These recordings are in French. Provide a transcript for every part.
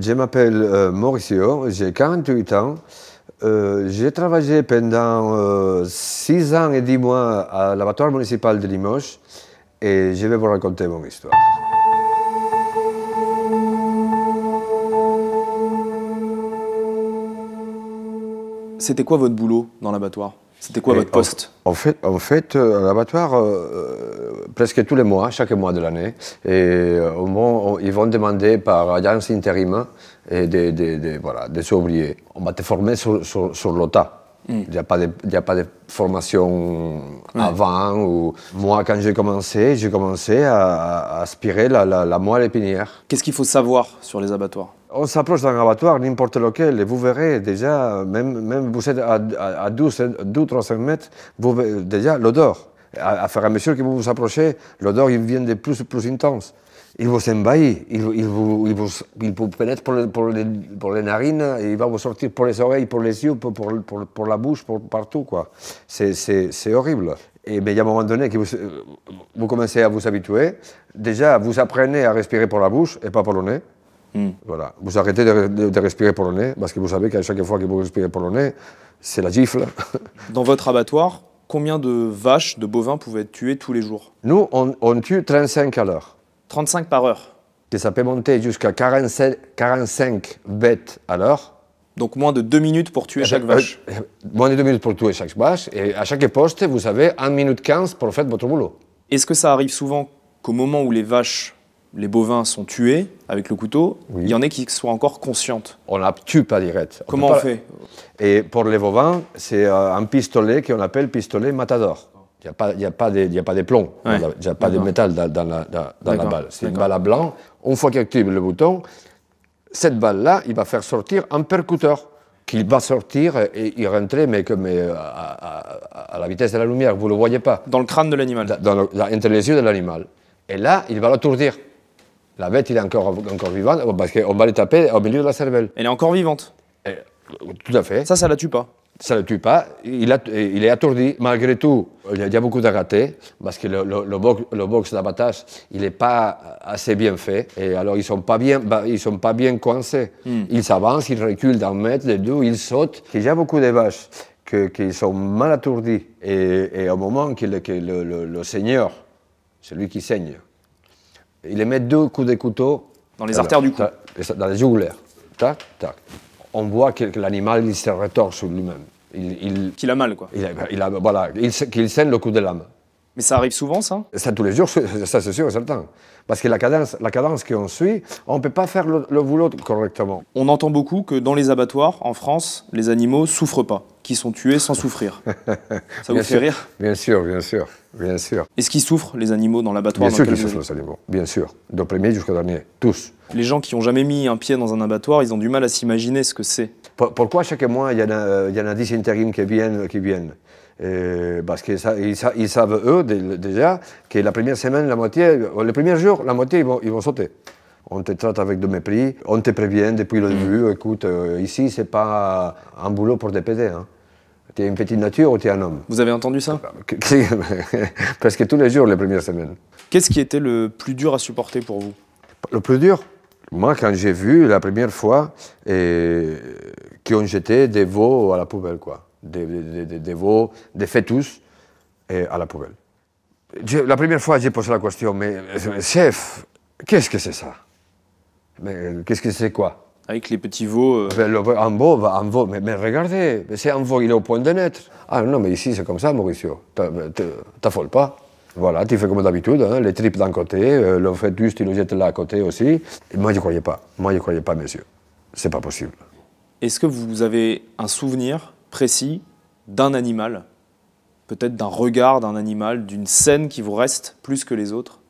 Je m'appelle Mauricio, j'ai 48 ans. J'ai travaillé pendant 6 ans et 10 mois à l'abattoir municipal de Limoges et je vais vous raconter mon histoire. C'était quoi votre boulot dans l'abattoir? C'était quoi votre poste? En fait, à l'abattoir, presque tous les mois, chaque mois de l'année, ils vont demander par agence intérim des ouvriers. On va te former sur le tas. Il n'y a pas de formation avant. Moi, quand j'ai commencé à aspirer la moelle épinière. Qu'est-ce qu'il faut savoir sur les abattoirs? On s'approche d'un abattoir, n'importe lequel, et vous verrez déjà, même vous êtes à 12-300 mètres, déjà l'odeur. À fur et à mesure que vous vous approchez, l'odeur vient de plus en plus intense. Il vous envahit, il vous pénètre pour les narines, et il va vous sortir pour les oreilles, pour les yeux, pour la bouche, partout, quoi. C'est horrible. Mais il y a un moment donné que vous commencez à vous habituer. Déjà, vous apprenez à respirer pour la bouche et pas pour le nez. Voilà. Vous arrêtez de respirer pour le nez, parce que vous savez qu'à chaque fois que vous respirez pour le nez, c'est la gifle. Dans votre abattoir, combien de vaches, de bovins pouvaient être tués tous les jours? Nous, on tue 35 à l'heure. 35 par heure? Et ça peut monter jusqu'à 45 bêtes à l'heure. Donc moins de 2 minutes pour tuer chaque vache? Moins de 2 minutes pour tuer chaque vache. Et à chaque poste, vous avez 1 minute 15 pour faire votre boulot. Est-ce que ça arrive souvent qu'au moment où les vaches, les bovins sont tués avec le couteau, il y en ait qui soient encore conscientes? On ne la tue pas direct. Comment on fait? Et pour les bovins, c'est un pistolet qu'on appelle pistolet matador. Il n'y a pas de plomb, il n'y a pas de métal dans la balle. C'est une balle à blanc. Une fois qu'il active le bouton, cette balle-là, il va faire sortir un percuteur qui va sortir et y rentrer, mais à la vitesse de la lumière, vous ne le voyez pas. Dans le crâne de l'animal? Entre les yeux de l'animal. Et là, il va l'attourdir. La bête, il est encore vivante, parce qu'on va le taper au milieu de la cervelle. Elle est encore vivante? Tout à fait. Ça la tue pas? Ça ne le tue pas, il est attourdi. Malgré tout, il y a beaucoup de ratés, parce que le box d'abattage, il n'est pas assez bien fait. Et alors, ils ne sont pas bien coincés. Ils s'avancent, ils reculent d'un mètre, de deux, ils sautent. Il y a beaucoup de vaches qui sont mal attourdies. Et au moment que le seigneur, celui qui saigne, il les met 2 coups de couteau dans les artères du cou, dans les jugulaires. Tac, tac. On voit que l'animal il se retord sur lui-même. Qu'il a mal, quoi. Qu'il saigne le coup de lame. Mais ça arrive souvent, ça? Ça, tous les jours, ça c'est sûr et certain. Parce que la cadence qu'on suit, on ne peut pas faire le boulot correctement. On entend beaucoup que dans les abattoirs, en France, les animaux ne souffrent pas, qu'ils sont tués sans souffrir. Ça vous fait rire? Bien sûr, bien sûr, bien sûr. Est-ce qu'ils souffrent, les animaux, dans l'abattoir? Bien sûr qu'ils souffrent, les animaux, bien sûr. Du premier jusqu'au dernier, tous. Les gens qui n'ont jamais mis un pied dans un abattoir, ils ont du mal à s'imaginer ce que c'est. Pourquoi chaque mois, il y en a 10 intérims qui viennent? Parce qu'ils savent, eux, déjà, que la première semaine, les premiers jours, la moitié, ils vont sauter. On te traite avec de mépris, on te prévient depuis le début, écoute, ici, c'est pas un boulot pour te péter. Hein. Tu es une petite nature ou tu es un homme? Vous avez entendu ça? Presque tous les jours, les premières semaines. Qu'est-ce qui était le plus dur à supporter pour vous? Le plus dur? Moi, quand j'ai vu la première fois qu'on jetait des veaux à la poubelle, quoi. Des veaux, des fœtus à la poubelle. La première fois, j'ai posé la question, mais chef, qu'est-ce que c'est ça? Mais qu'est-ce que c'est quoi? Avec les petits veaux. Un veau, mais regardez, c'est un veau, il est au point de naître. Ah non, mais ici c'est comme ça, Mauricio, t'affoles pas. Voilà, tu fais comme d'habitude, hein, les tripes d'un côté, le fœtus, tu le jettes là à côté aussi. Et moi, je ne croyais pas. Moi, je ne croyais pas, messieurs. C'est pas possible. Est-ce que vous avez un souvenir précis d'un animal, peut-être d'un regard d'un animal, d'une scène qui vous reste plus que les autres?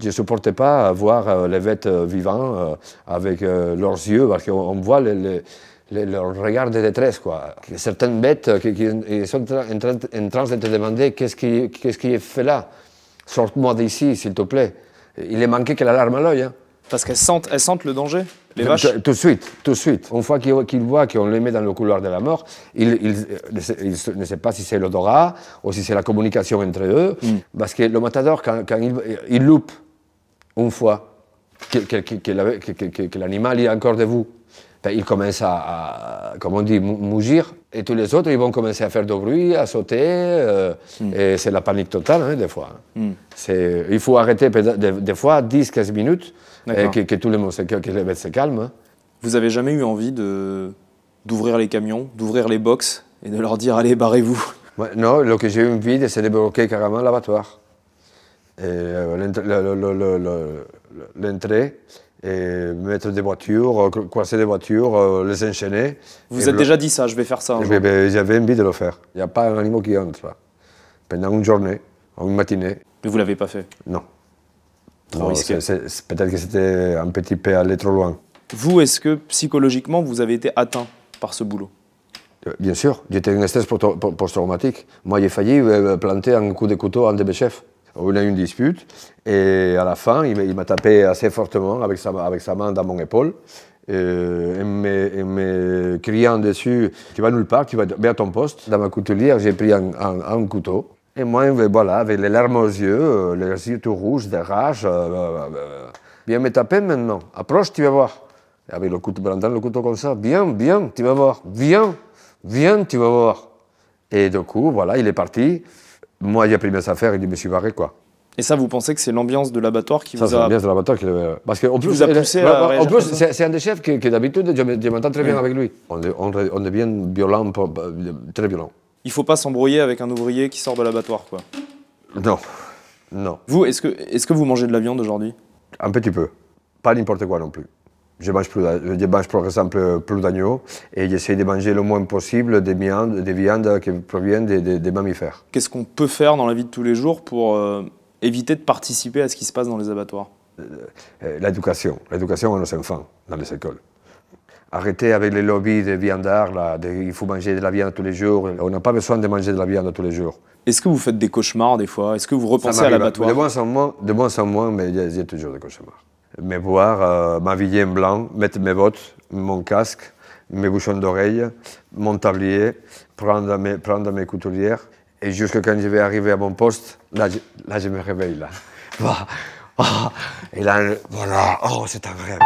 Je ne supportais pas voir les bêtes vivants avec leurs yeux, parce qu'on voit leur regard de détresse, quoi. Certaines bêtes qui sont en train de te demander qu'est-ce qui est fait là. Sors-moi d'ici, s'il te plaît. Il est manqué que la larme à l'œil. Hein. Parce qu'elles sentent le danger, les vaches? Tout de suite. Une fois qu'ils voient qu'on les met dans le couloir de la mort, ils ne savent pas si c'est l'odorat ou si c'est la communication entre eux. Parce que le matador, quand il loupe une fois que l'animal est encore debout, ben, il commence comme on dit, mugir, et tous les autres, ils vont commencer à faire du bruit, à sauter, et c'est la panique totale, hein, des fois. Il faut arrêter des fois 10-15 minutes, et que tout le monde que les bêtes se calment. Hein. Vous avez jamais eu envie d'ouvrir les camions, d'ouvrir les box, et de leur dire, allez, barrez-vous? Ouais, non, ce que j'ai eu envie, c'est de bloquer carrément l'abattoir. L'entrée, et mettre des voitures, coincer des voitures, les enchaîner. Vous vous êtes déjà dit ça, je vais faire ça un jour. J'avais envie de le faire. Il n'y a pas un animal qui entre là. Pendant une journée, une matinée. Mais vous ne l'avez pas fait? Non. Trop risqué. Peut-être que c'était un petit peu aller trop loin. Vous, est-ce que psychologiquement, vous avez été atteint par ce boulot? Bien sûr, j'étais en stress post-traumatique. Moi, j'ai failli planter un coup de couteau à un de mes chefs. On a eu une dispute et à la fin, il m'a tapé assez fortement avec sa main dans mon épaule. Et me criant dessus, tu vas nulle part, tu vas bien à ton poste. Dans ma couturière, j'ai pris un couteau. Et moi, voilà, avec les larmes aux yeux, les yeux tout rouges, de rage, viens me taper maintenant, approche, tu vas voir. Et avec le couteau, le couteau comme ça, viens, tu vas voir, viens, tu vas voir. Et du coup, voilà, il est parti. Moi, j'ai pris mes affaires et je me suis barré, quoi. Et ça, vous pensez que c'est l'ambiance de l'abattoir qui vous a... C'est l'ambiance de l'abattoir qui... Parce qu'en plus, en plus c'est un des chefs que d'habitude, je m'entends très bien avec lui. On devient violent, très violent. Il ne faut pas s'embrouiller avec un ouvrier qui sort de l'abattoir, quoi. Non. Vous, est-ce que vous mangez de la viande aujourd'hui? Un petit peu. Pas n'importe quoi non plus. Je mange par exemple plus d'agneau et j'essaie de manger le moins possible des viandes qui proviennent des mammifères. Qu'est-ce qu'on peut faire dans la vie de tous les jours pour éviter de participer à ce qui se passe dans les abattoirs? L'éducation à nos enfants dans les écoles. Arrêter avec les lobbies des viandards, il faut manger de la viande tous les jours. On n'a pas besoin de manger de la viande tous les jours. Est-ce que vous faites des cauchemars des fois? Est-ce que vous repensez à l'abattoir? De moins en moins, mais il y a toujours des cauchemars. Me voir, m'habiller en blanc, mettre mes bottes, mon casque, mes bouchons d'oreille, mon tablier, prendre mes couturières. Et jusque quand je vais arriver à mon poste, là je me réveille. Là. Et là, voilà, oh, c'est un rêve.